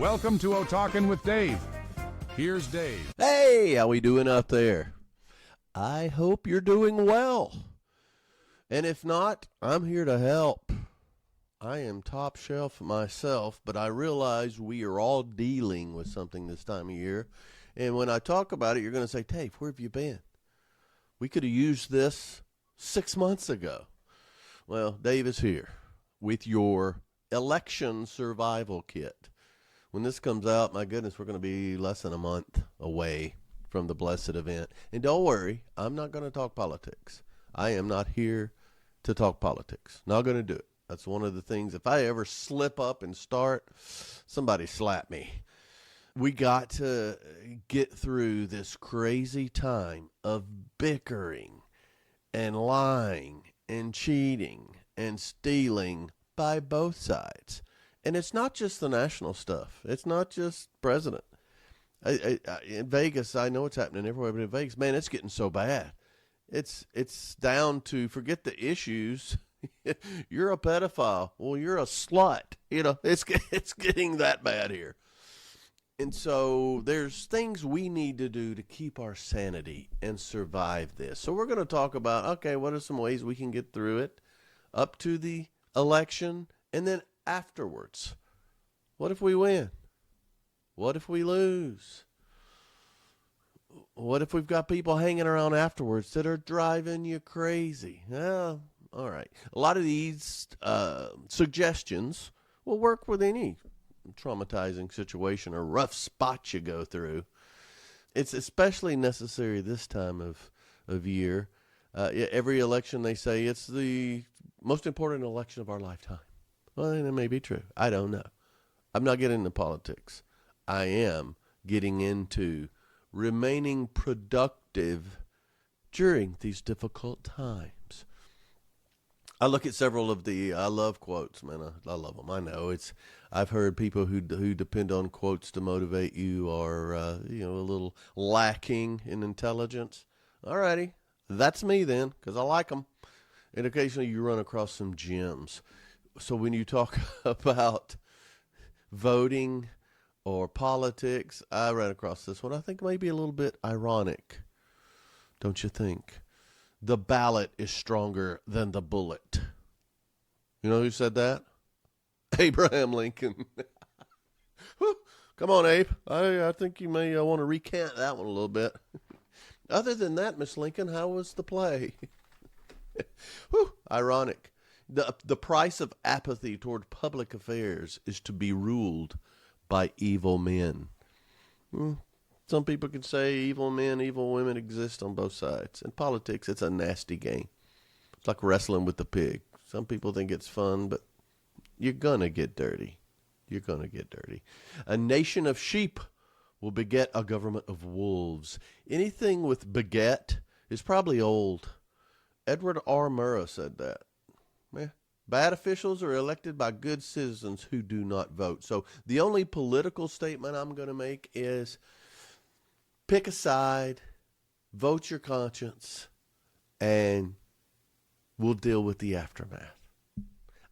Welcome to O-Talkin' with Dave. Here's Dave. Hey, how we doing out there? I hope you're doing well. And if not, I'm here to help. I am top shelf myself, but I realize we are all dealing with something this time of year. And when I talk about it, you're going to say, Dave, where have you been? We could have used this 6 months ago. Well, Dave is here with your election survival kit. When this comes out, my goodness, we're going to be less than a month away from the blessed event. And don't worry, I'm not going to talk politics. I am not here to talk politics. Not going to do it. That's one of the things. If I ever slip up and start, somebody slap me. We got to get through this crazy time of bickering and lying and cheating and stealing by both sides. And it's not just the national stuff. It's not just president. In Vegas, I know what's happening everywhere, but in Vegas, man, it's getting so bad. It's down to, forget the issues. You're a pedophile. Well, you're a slut. You know, it's getting that bad here. And so there's things we need to do to keep our sanity and survive this. So we're going to talk about, okay, what are some ways we can get through it up to the election and then afterwards. What if we win? What if we lose? What if we've got people hanging around afterwards that are driving you crazy? Well, all right. A lot of these suggestions will work with any traumatizing situation or rough spot you go through. It's especially necessary this time of year. Every election, they say it's the most important election of our lifetime. Well, it may be true. I don't know. I'm not getting into politics. I am getting into remaining productive during these difficult times. I look at several of the I love quotes, man. I love them. I know I've heard people who depend on quotes to motivate you are a little lacking in intelligence. Alrighty, that's me then, because I like them. And occasionally you run across some gems. So when you talk about voting or politics, I ran across this one. I think maybe a little bit ironic, don't you think? The ballot is stronger than the bullet. You know who said that? Abraham Lincoln. Come on, Abe. I think you may want to recant that one a little bit. Other than that, Miss Lincoln, how was the play? Ironic. The price of apathy toward public affairs is to be ruled by evil men. Some people could say evil men, evil women exist on both sides. In politics, it's a nasty game. It's like wrestling with the pig. Some people think it's fun, but you're going to get dirty. You're going to get dirty. A nation of sheep will beget a government of wolves. Anything with beget is probably old. Edward R. Murrow said that. Bad officials are elected by good citizens who do not vote. So the only political statement I'm going to make is pick a side, vote your conscience, and we'll deal with the aftermath.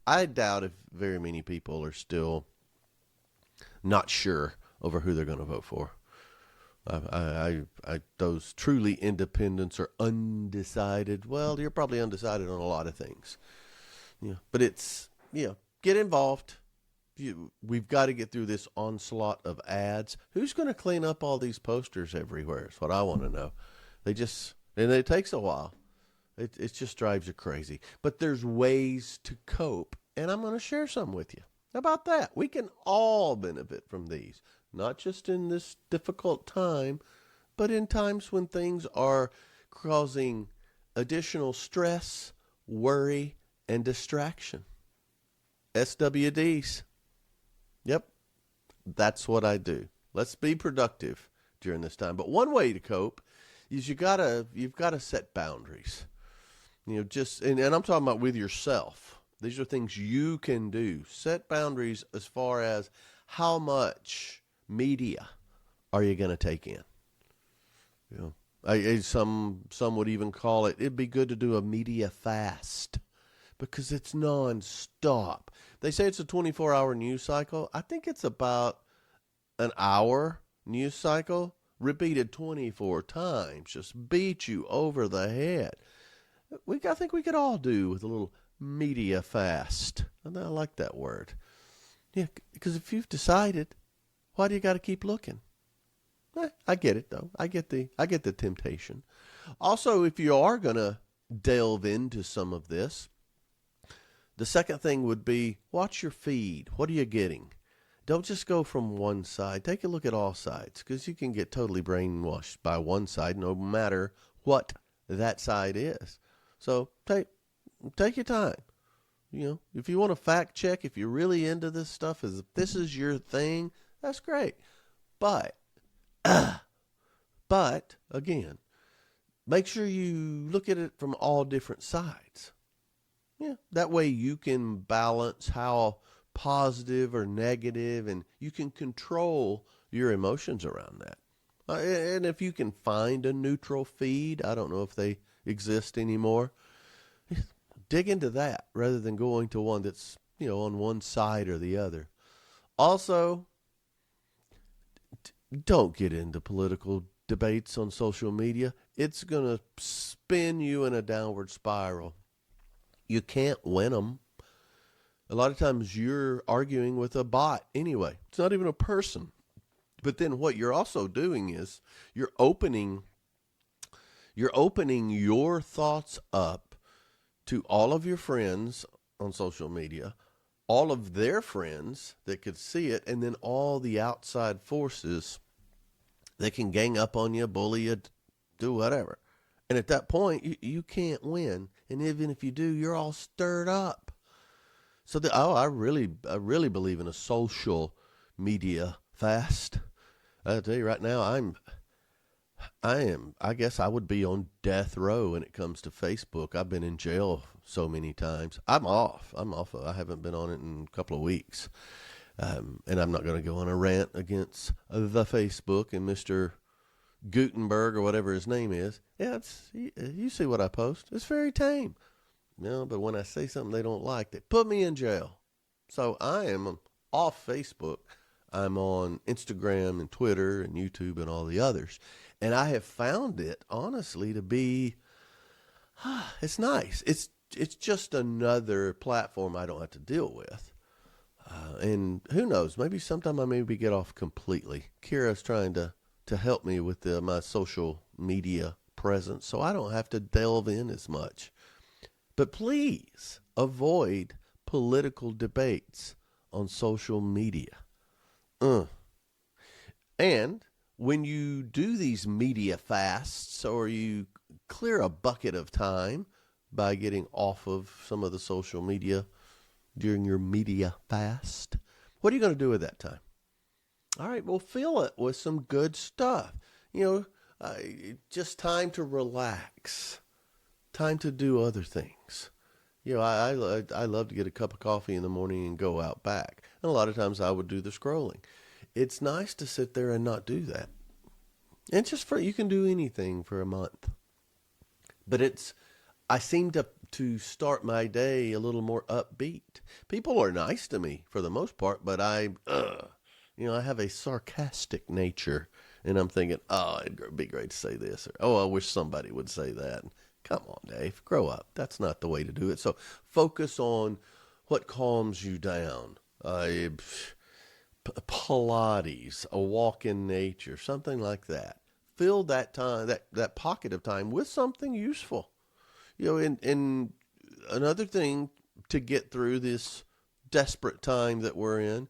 I doubt if very many people are still not sure over who they're going to vote for. Those truly independents are undecided. Well, you're probably undecided on a lot of things. But it's, get involved. We've got to get through this onslaught of ads. Who's going to clean up all these posters everywhere is what I want to know. And it takes a while. It just drives you crazy. But there's ways to cope, and I'm going to share some with you. How about that? We can all benefit from these, not just in this difficult time, but in times when things are causing additional stress, worry, and distraction. SWDs. Yep, that's what I do. Let's be productive during this time. But one way to cope is you've got to set boundaries. And I'm talking about with yourself. These are things you can do. Set boundaries as far as how much media are you going to take in. Some would even call it'd be good to do a media fast. Because it's nonstop. They say it's a 24-hour news cycle. I think it's about an hour news cycle repeated 24 times just beat you over the head. I think we could all do with a little media fast. And I like that word. Yeah, because if you've decided, why do you got to keep looking? I get it though. I get the temptation. Also, if you are going to delve into some of this, the second thing would be watch your feed. What are you getting? Don't just go from one side. Take a look at all sides, because you can get totally brainwashed by one side no matter what that side is. So take your time. If you want to fact check, if you're really into this stuff, if this is your thing, that's great. But again, make sure you look at it from all different sides. Yeah, that way you can balance how positive or negative, and you can control your emotions around that. And if you can find a neutral feed, I don't know if they exist anymore, dig into that rather than going to one that's, on one side or the other. Also, don't get into political debates on social media. It's going to spin you in a downward spiral. You can't win them. A lot of times you're arguing with a bot anyway. It's not even a person. But then what you're also doing is you're opening your thoughts up to all of your friends on social media, all of their friends that could see it, and then all the outside forces that can gang up on you, bully you, do whatever. And at that point, you can't win. And even if you do, you're all stirred up. So I really believe in a social media fast. I'll tell you right now, I guess I would be on death row when it comes to Facebook. I've been in jail so many times. I'm off. I haven't been on it in a couple of weeks. And I'm not going to go on a rant against the Facebook and Mr. Gutenberg or whatever his name is. Yeah, you see what I post. It's very tame. But when I say something they don't like, they put me in jail. So I am off Facebook. I'm on Instagram and Twitter and YouTube and all the others. And I have found it, honestly, to be, it's nice. It's just another platform I don't have to deal with. And who knows, maybe sometime I maybe get off completely. Kira's trying to help me with my social media presence so I don't have to delve in as much. But please avoid political debates on social media. And when you do these media fasts, or you clear a bucket of time by getting off of some of the social media during your media fast, what are you going to do with that time? All right, well, fill it with some good stuff. Just time to relax, time to do other things. I love to get a cup of coffee in the morning and go out back. And a lot of times I would do the scrolling. It's nice to sit there and not do that. And you can do anything for a month. But I seem to start my day a little more upbeat. People are nice to me for the most part, but I have a sarcastic nature. And I'm thinking, it'd be great to say this. Or, I wish somebody would say that. Come on, Dave, grow up. That's not the way to do it. So focus on what calms you down. Pilates, a walk in nature, something like that. Fill that time, that pocket of time with something useful. And another thing to get through this desperate time that we're in,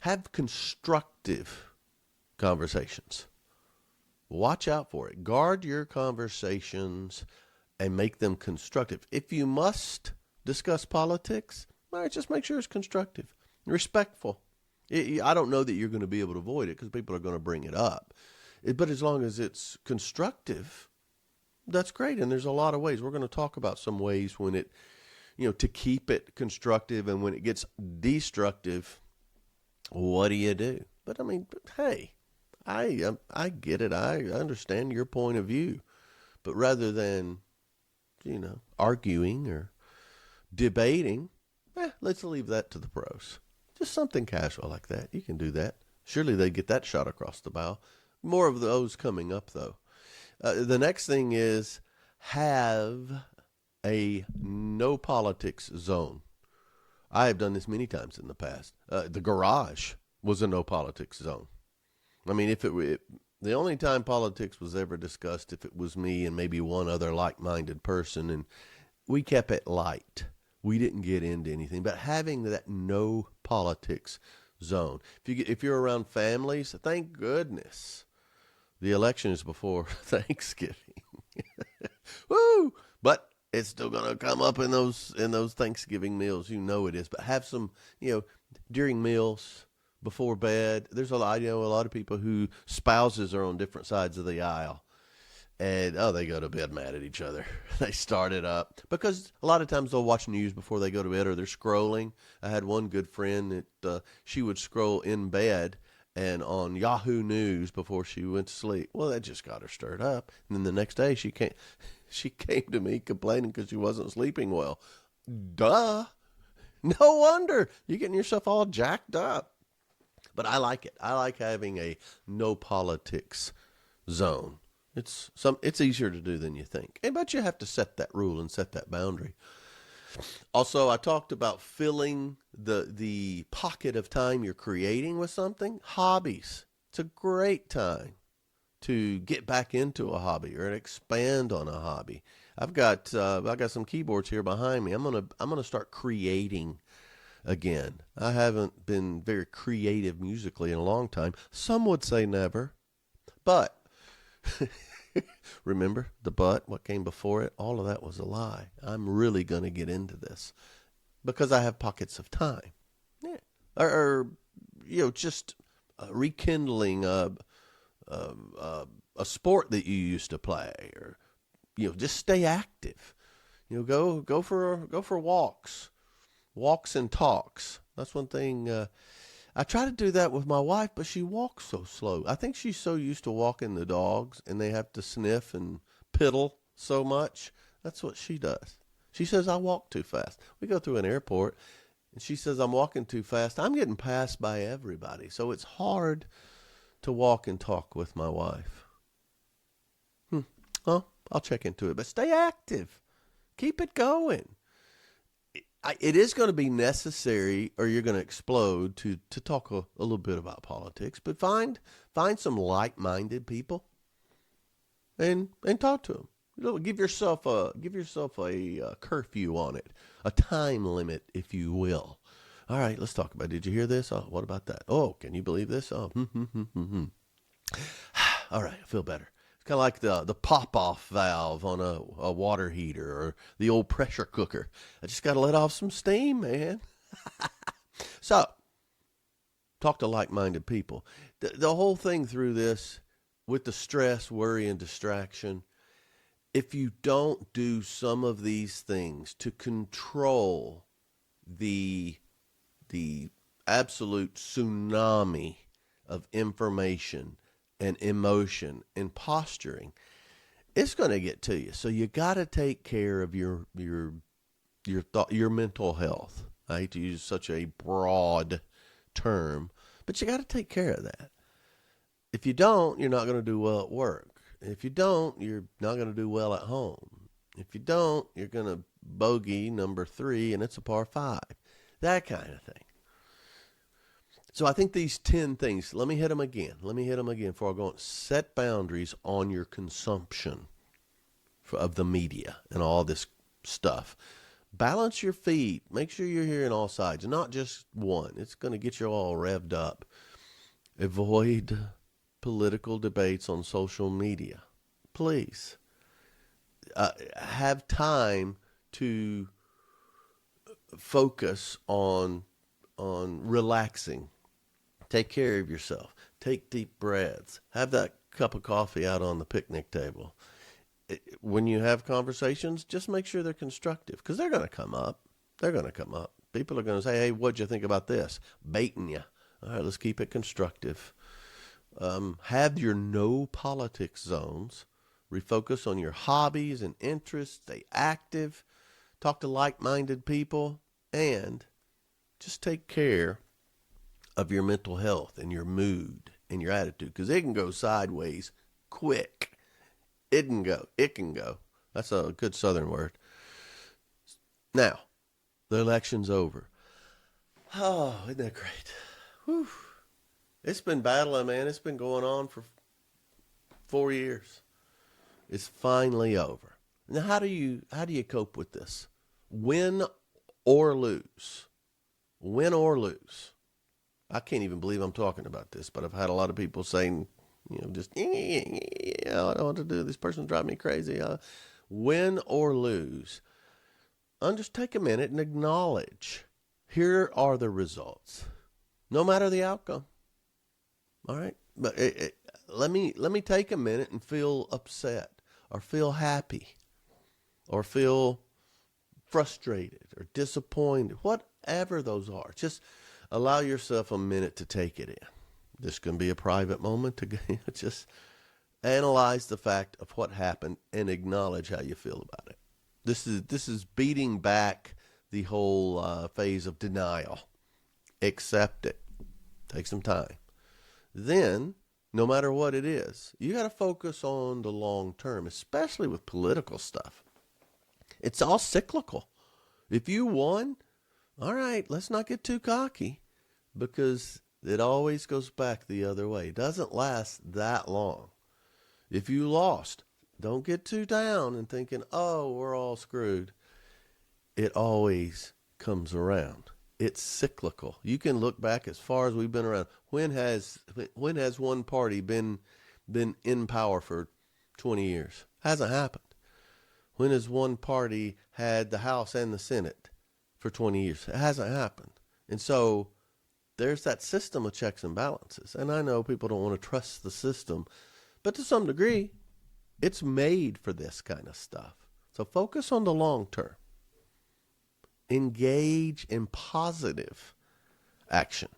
have constructive conversations. Watch out for it. Guard your conversations and make them constructive. If you must discuss politics, all right, just make sure it's constructive, respectful. I don't know that you're going to be able to avoid it because people are going to bring it up. But as long as it's constructive, that's great. And there's a lot of ways. We're going to talk about some ways when to keep it constructive, and when it gets destructive, what do you do? But hey, I get it. I understand your point of view. But rather than, arguing or debating, let's leave that to the pros. Just something casual like that. You can do that. Surely they get that shot across the bow. More of those coming up, though. The next thing is have a no politics zone. I have done this many times in the past. The garage was a no politics zone. I mean, the only time politics was ever discussed, if it was me and maybe one other like-minded person, and we kept it light. We didn't get into anything, but having that no politics zone. If you're around families, thank goodness the election is before Thanksgiving. Woo! But it's still gonna come up in those Thanksgiving meals. You know it is. But have some, during meals, before bed. I know a lot of people who spouses are on different sides of the aisle. And, they go to bed mad at each other. They start it up. Because a lot of times they'll watch news before they go to bed, or they're scrolling. I had one good friend that she would scroll in bed and on Yahoo News before she went to sleep. Well, that just got her stirred up. And then the next day she came to me complaining because she wasn't sleeping well. Duh. No wonder. You're getting yourself all jacked up. But I like it. I like having a no politics zone. It's easier to do than you think. But you have to set that rule and set that boundary. Also, I talked about filling the pocket of time you're creating with something. Hobbies. It's a great time to get back into a hobby or expand on a hobby. I've got some keyboards here behind me. I'm gonna start creating again. I haven't been very creative musically in a long time. Some would say never, but remember the but, what came before it? All of that was a lie. I'm really going to get into this because I have pockets of time. Yeah. Or just rekindling a sport that you used to play, or just stay active. Go for walks and talks. That's one thing. I try to do that with my wife, but she walks so slow. I think she's so used to walking the dogs, and they have to sniff and piddle so much. That's what she does. She says, I walk too fast. We go through an airport, and she says, I'm walking too fast. I'm getting passed by everybody, so it's hard to walk and talk with my wife. Well, I'll check into it, but stay active. Keep it going. It is going to be necessary, or you're going to explode, to talk a little bit about politics. But find some like-minded people and talk to them. Give yourself a curfew on it, a time limit, if you will. All right, let's talk about it. Did you hear this? Oh, what about that? Oh, can you believe this? Oh, All right, I feel better. Kind of like the pop-off valve on a water heater or the old pressure cooker. I just got to let off some steam, man. So, talk to like-minded people. The whole thing through this, with the stress, worry, and distraction, if you don't do some of these things to control the absolute tsunami of information and emotion and posturing, it's going to get to you. So you got to take care of your mental health. I hate to use such a broad term, but you got to take care of that. If you don't, you're not going to do well at work. If you don't, you're not going to do well at home. If you don't, you're going to bogey number 3 and it's a par 5. That kind of thing. So I think these 10 things, let me hit them again before I go on. Set boundaries on your consumption of the media and all this stuff. Balance your feed. Make sure you're hearing all sides, not just one. It's going to get you all revved up. Avoid political debates on social media. Please. Have time to focus on relaxing. Take care of yourself. Take deep breaths. Have that cup of coffee out on the picnic table. When you have conversations, just make sure they're constructive, because they're going to come up. People are going to say, hey, what'd you think about this? Baiting you. All right, let's keep it constructive. Have your no politics zones. Refocus on your hobbies and interests. Stay active. Talk to like-minded people. And just take care of your mental health and your mood and your attitude, because it can go sideways quick. It can go. That's a good Southern word. Now, the election's over. Oh, isn't that great? Whew. It's been battling, man. It's been going on for 4 years. It's finally over. Now, how do you cope with this? Win or lose. Win or lose. I can't even believe I'm talking about this, but I've had a lot of people saying, just, I don't know what to do. This person's driving me crazy. Win or lose. Just take a minute and acknowledge. Here are the results. No matter the outcome. All right? But let me take a minute and feel upset or feel happy or feel frustrated or disappointed, whatever those are. Just allow yourself a minute to take it in. This can be a private moment to just analyze the fact of what happened and acknowledge how you feel about it. This is beating back the whole phase of denial. Accept it. Take some time. Then, no matter what it is, you got to focus on the long term, especially with political stuff. It's all cyclical. If you won, all right, let's not get too cocky, because it always goes back the other way. It doesn't last that long. If you lost, don't get too down and thinking, oh, we're all screwed. It always comes around. It's cyclical. You can look back as far as we've been around. When has one party been in power for 20 years? Hasn't happened. When has one party had the House and the Senate for 20 years? It hasn't happened. And so there's that system of checks and balances. And I know people don't want to trust the system, but to some degree, it's made for this kind of stuff. So focus on the long term. Engage in positive action.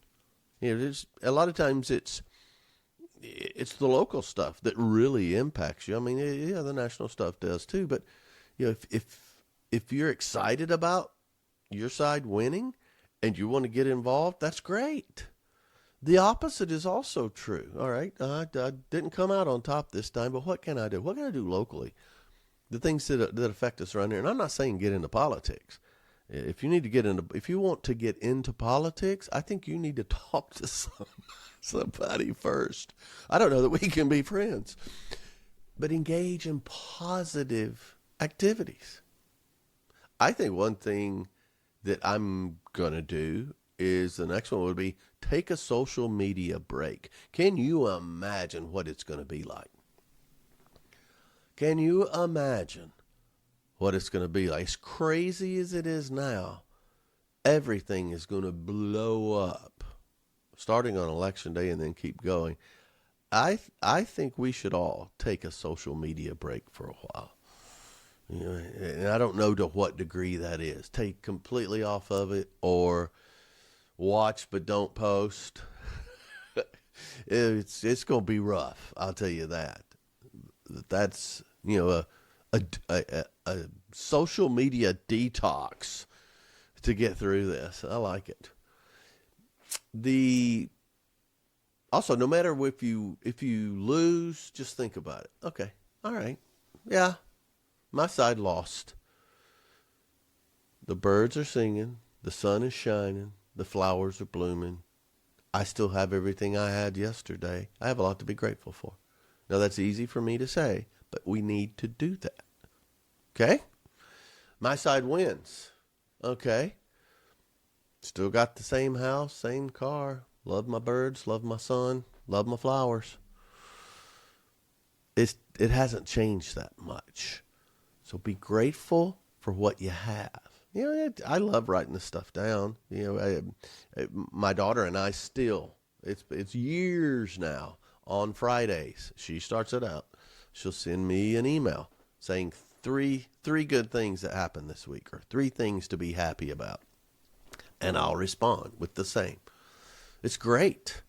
There's a lot of times it's the local stuff that really impacts you. I mean, yeah, the national stuff does too. But if you're excited about your side winning and you want to get involved, that's great. The opposite is also true. All right, I didn't come out on top this time, but what can I do? What can I do locally? The things that affect us around here. And I'm not saying get into politics. If you want to get into politics, I think you need to talk to somebody first. I don't know that we can be friends, but engage in positive activities. I think one thing that I'm going to do is, the next one would be, take a social media break. Can you imagine what it's going to be like? Can you imagine what it's going to be like? As crazy as it is now, everything is going to blow up, starting on election day and then keep going. I think we should all take a social media break for a while. And I don't know to what degree that is. Take completely off of it, or watch but don't post. It's going to be rough. I'll tell you that. That's a social media detox to get through this. I like it. Also, no matter if you lose, just think about it. Okay, all right, yeah, my side lost. The birds are singing, the sun is shining, the flowers are blooming. I still have everything I had yesterday. I have a lot to be grateful for. Now, that's easy for me to say, but we need to do that. Okay? My side wins. Okay? Still got the same house, same car. Love my birds, love my son, love my flowers. It hasn't changed that much. So be grateful for what you have. I love writing this stuff down. My daughter and I still, it's years now, on Fridays, she starts it out. She'll send me an email saying three good things that happened this week, or 3 things to be happy about. And I'll respond with the same. It's great.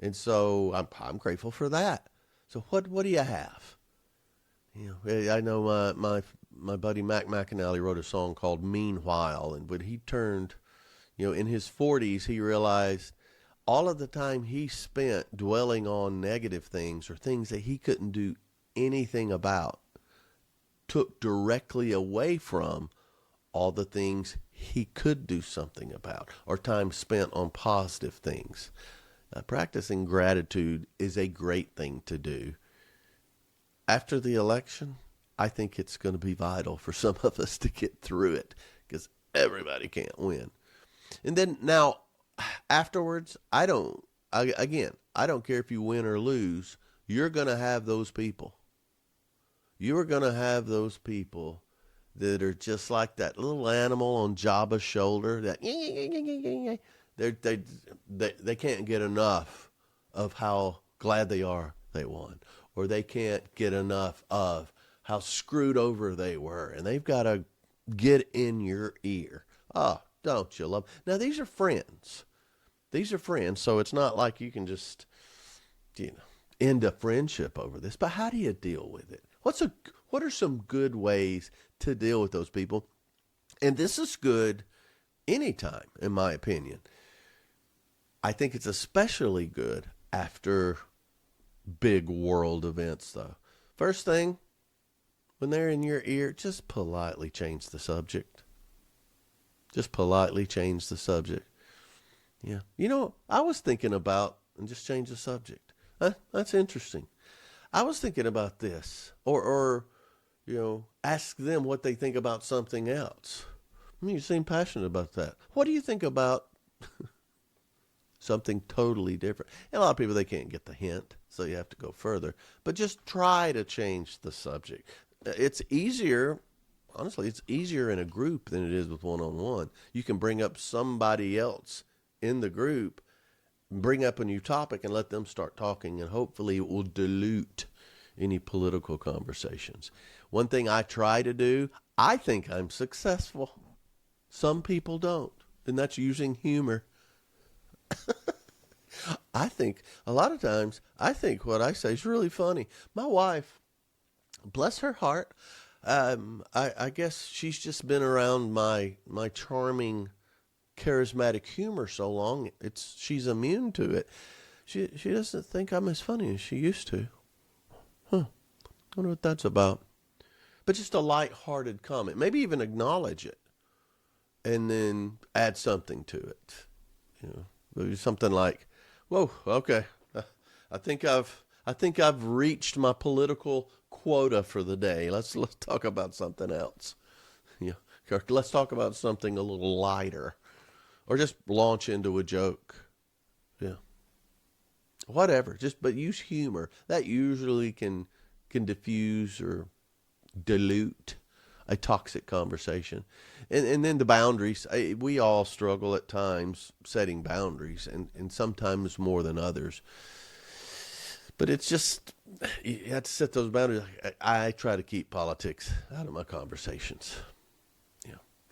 And so I'm grateful for that. So what do you have? I know my buddy Mac McAnally wrote a song called Meanwhile, and when he turned, in his 40s, he realized all of the time he spent dwelling on negative things or things that he couldn't do anything about took directly away from all the things he could do something about, or time spent on positive things. Practicing gratitude is a great thing to do. After the election, I think it's going to be vital for some of us to get through it, because everybody can't win. And then now, afterwards, I don't care if you win or lose, you're going to have those people. You are going to have those people that are just like that little animal on Jabba's shoulder, that they can't get enough of how glad they are they won, or they can't get enough of how screwed over they were, and they've got to get in your ear. Oh, don't you love? Now, these are friends. These are friends, so it's not like you can just, end a friendship over this. But how do you deal with it? What are some good ways to deal with those people? And this is good anytime, in my opinion. I think it's especially good after big world events, though. First thing, when they're in your ear, just politely change the subject. Just politely change the subject. Yeah. I was thinking about, and just change the subject. That's interesting. I was thinking about this, or ask them what they think about something else. You seem passionate about that. What do you think about something totally different? And a lot of people, they can't get the hint, so you have to go further. But just try to change the subject. It's easier, honestly, it's easier in a group than it is with one-on-one. You can bring up somebody else in the group, bring up a new topic, and let them start talking, and hopefully it will dilute any political conversations. One thing I try to do, I think I'm successful. Some people don't, and that's using humor. I think a lot of times, I think what I say is really funny. My wife, bless her heart, I guess she's just been around my charming, charismatic humor so long, she's immune to it. She doesn't think I'm as funny as she used to. I wonder what that's about. But just a light-hearted comment. Maybe even acknowledge it, and then add something to it. Maybe something like, "Whoa, okay, I think I've reached my political quota for the day. Let's talk about something else. Let's talk about something a little lighter." Or just launch into a joke. Yeah. Whatever. But use humor. That usually can diffuse or dilute a toxic conversation. And then the boundaries. We all struggle at times setting boundaries, and sometimes more than others. But it's just, you have to set those boundaries. I try to keep politics out of my conversations.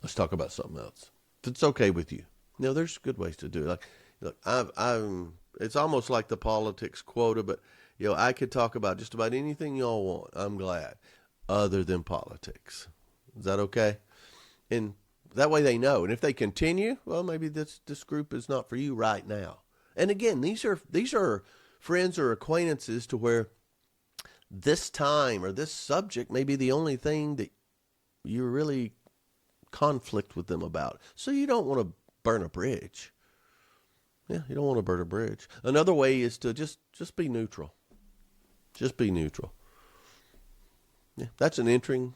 Let's talk about something else. If it's okay with you. There's good ways to do it. Look, it's almost like the politics quota, but I could talk about just about anything y'all want. I'm glad, other than politics. Is that okay? And that way they know. And if they continue, well, maybe this group is not for you right now. And again, these are friends or acquaintances to where this time or this subject may be the only thing that you really conflict with them about. So you don't want to burn a bridge. Yeah, you don't want to burn a bridge. Another way is to just be neutral. Just be neutral. Yeah, that's an interesting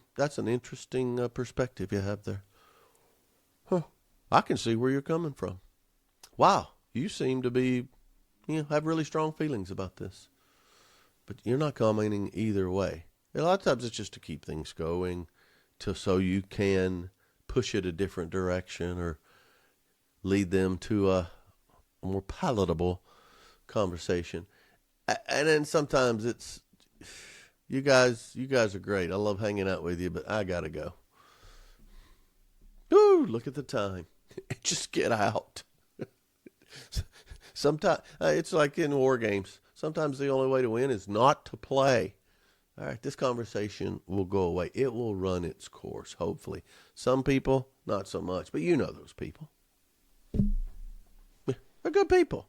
perspective you have there. I can see where you're coming from. Wow, you seem to be, have really strong feelings about this. But you're not commenting either way. A lot of times it's just to keep things going, so you can push it a different direction or lead them to a more palatable conversation. And then sometimes it's, you guys are great. I love hanging out with you, but I gotta go. Ooh, look at the time. Just get out. Sometimes it's like in war games. Sometimes the only way to win is not to play. All right, this conversation will go away. It will run its course, hopefully. Some people, not so much, but you know those people. They're good people.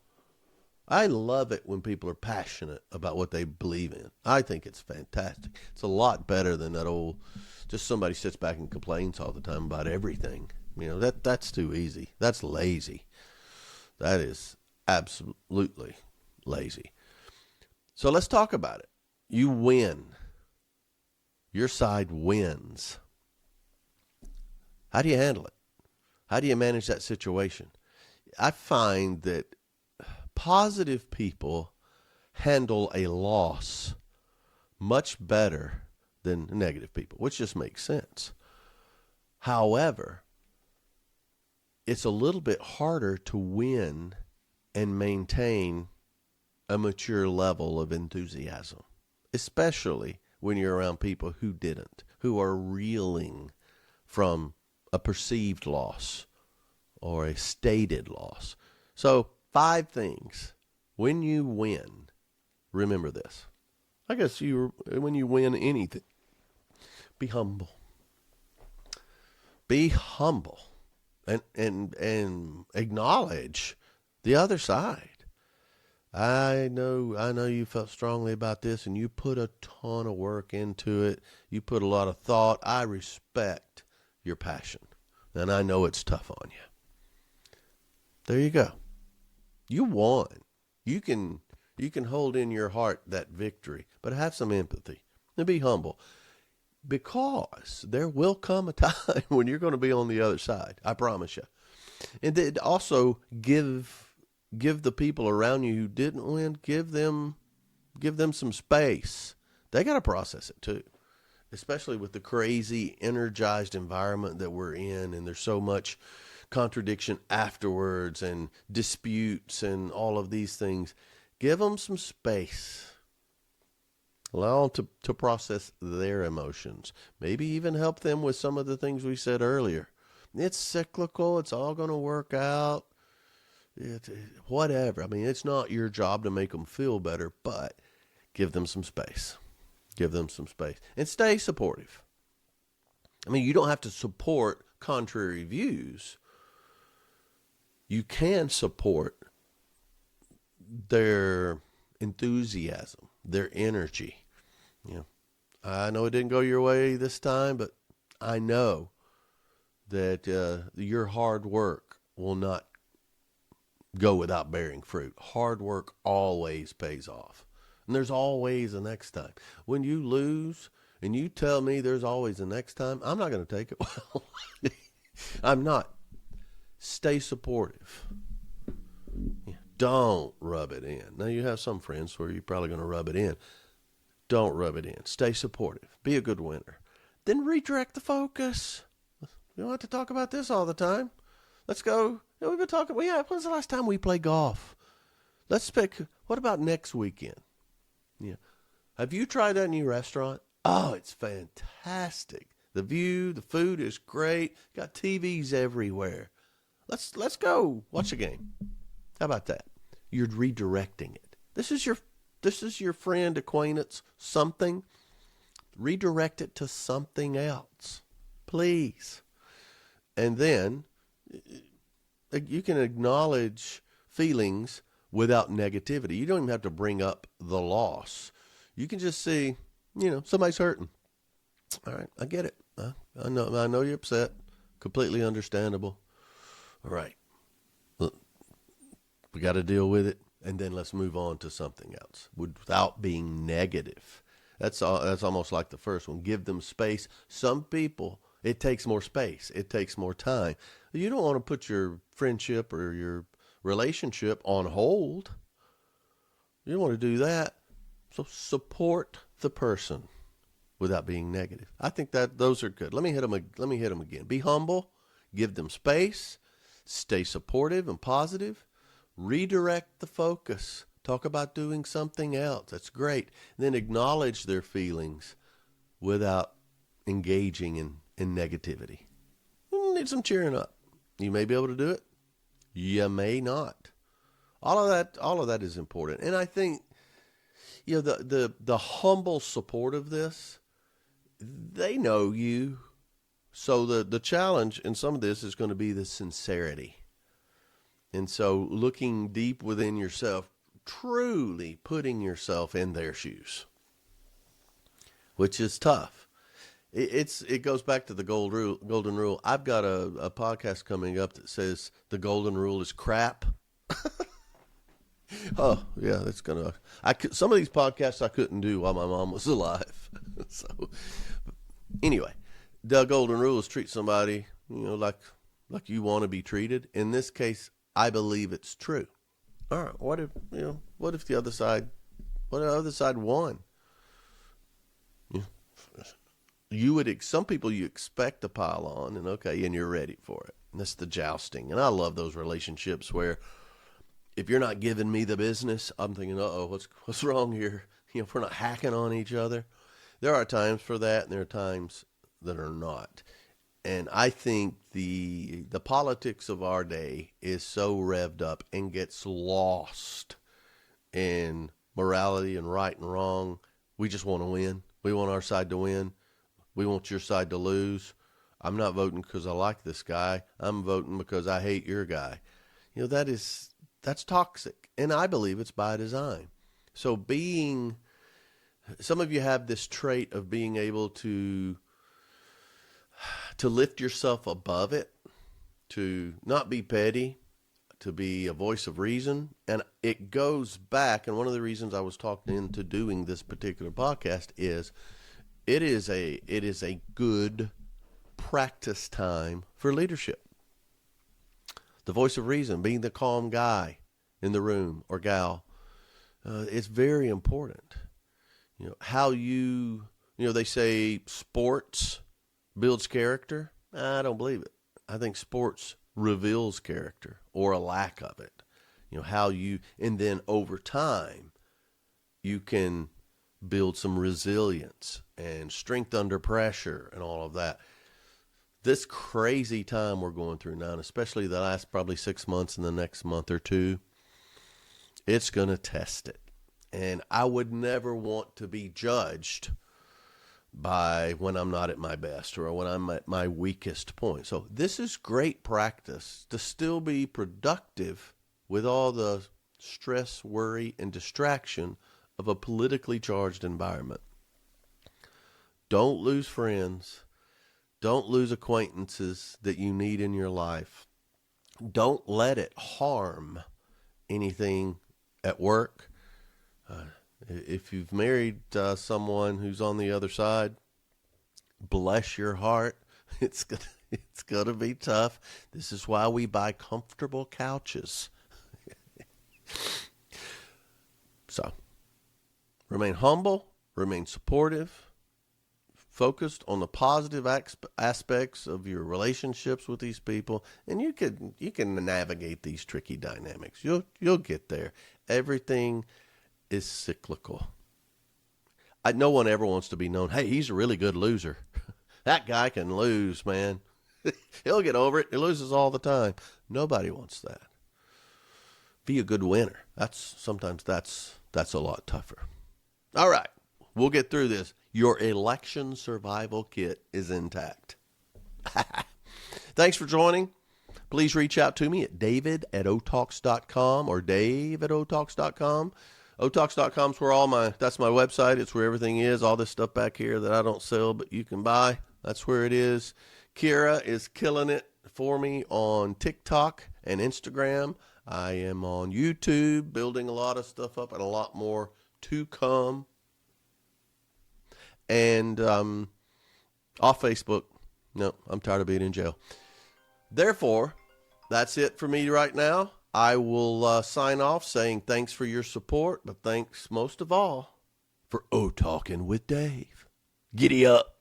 I love it when people are passionate about what they believe in. I think it's fantastic. It's a lot better than that old, just somebody sits back and complains all the time about everything. That's too easy. That's lazy. That is absolutely lazy. So let's talk about it. You win. Your side wins. How do you handle it? How do you manage that situation? I find that positive people handle a loss much better than negative people, which just makes sense. However, it's a little bit harder to win and maintain a mature level of enthusiasm, especially when you're around people who didn't, who are reeling from a perceived loss or a stated loss. So 5 things. When you win, remember this. I guess when you win anything, be humble. Be humble and acknowledge the other side. I know you felt strongly about this and you put a ton of work into it. You put a lot of thought. I respect your passion. And I know it's tough on you. There you go. You won. You can hold in your heart that victory, but have some empathy and be humble, because there will come a time when you're going to be on the other side. I promise you. And then also give the people around you who didn't win, give them some space. They got to process it too, especially with the crazy energized environment that we're in, and there's so much contradiction afterwards and disputes and all of these things. Give them some space. Allow them to process their emotions. Maybe even help them with some of the things we said earlier. It's cyclical. It's all going to work out. Whatever. I mean, it's not your job to make them feel better, but give them some space. Give them some space. And stay supportive. I mean, you don't have to support contrary views. You can support their enthusiasm, their energy. I know it didn't go your way this time, but I know that your hard work will not go without bearing fruit. Hard work always pays off. And there's always a next time. When you lose and you tell me there's always a next time, I'm not going to take it well. I'm not. Stay supportive. Don't rub it in. Now, you have some friends where you're probably going to rub it in. Don't rub it in. Stay supportive. Be a good winner. Then redirect the focus. You don't have to talk about this all the time. Let's go. We've been talking. When's the last time we played golf? Let's pick. What about next weekend? Yeah. Have you tried that new restaurant? Oh, it's fantastic. The view, the food is great. Got TVs everywhere. Let's go watch a game. How about that? You're redirecting it. This is your friend, acquaintance, something. Redirect it to something else, please. And then you can acknowledge feelings without negativity. You don't even have to bring up the loss. You can just see, somebody's hurting. All right, I get it. I know you're upset. Completely understandable. All right. Look, we got to deal with it, and then let's move on to something else without being negative. That's almost like the first one. Give them space. Some people, it takes more space. It takes more time. You don't want to put your friendship or your relationship on hold. You don't want to do that. So support the person without being negative. I think that those are good. Let me hit them again. Be humble. Give them space. Stay supportive and positive. Redirect the focus. Talk about doing something else. That's great. And then acknowledge their feelings without engaging in negativity. You need some cheering up. You may be able to do it. You may not. All of that is important. And I think, the humble support of this, they know you. So the challenge in some of this is going to be the sincerity. And so looking deep within yourself, truly putting yourself in their shoes, which is tough. It goes back to the golden rule. I've got a podcast coming up that says the golden rule is crap. Oh yeah, that's some of these podcasts I couldn't do while my mom was alive. So anyway, the golden rule is treat somebody, like you want to be treated. In this case, I believe it's true. All right, what if the other side won? Some people you expect to pile on, and you're ready for it. And that's the jousting. And I love those relationships where if you're not giving me the business, I'm thinking, what's wrong here? If we're not hacking on each other. There are times for that, and there are times that are not. And I think the politics of our day is so revved up and gets lost in morality and right and wrong. We just want to win. We want our side to win. We want your side to lose. I'm not voting because I like this guy. I'm voting because I hate your guy. That's toxic. And I believe it's by design. So some of you have this trait of being able to lift yourself above it, to not be petty, to be a voice of reason. And it goes back, and one of the reasons I was talked into doing this particular podcast is it is a good practice time for leadership. The voice of reason, being the calm guy in the room or gal, it's very important. They say sports builds character. I don't believe it. I think sports reveals character or a lack of it. And then over time, you can build some resilience and strength under pressure and all of that. This crazy time we're going through now, and especially the last probably 6 months and the next month or two, it's going to test it. And I would never want to be judged by when I'm not at my best or when I'm at my weakest point. So this is great practice to still be productive with all the stress, worry, and distraction of a politically charged environment. Don't lose friends. Don't lose acquaintances that you need in your life. Don't let it harm anything at work. If you've married someone who's on the other side, bless your heart. It's gonna be tough. This is why we buy comfortable couches. So, remain humble, remain supportive, focused on the positive aspects of your relationships with these people, and you can navigate these tricky dynamics. You'll get there. Everything is cyclical. No one ever wants to be known, hey, he's a really good loser. That guy can lose, man. He'll get over it. He loses all the time. Nobody wants that. Be a good winner. Sometimes that's a lot tougher. All right, we'll get through this. Your election survival kit is intact. Thanks for joining. Please reach out to me at david@otalks.com or dave@otalks.com. Otalks.com is where that's my website. It's where everything is. All this stuff back here that I don't sell, but you can buy. That's where it is. Kira is killing it for me on TikTok and Instagram. I am on YouTube, building a lot of stuff up and a lot more to come. And off Facebook. No, I'm tired of being in jail. Therefore, that's it for me right now. I will sign off saying thanks for your support, but thanks most of all for O Talking with Dave. Giddy up.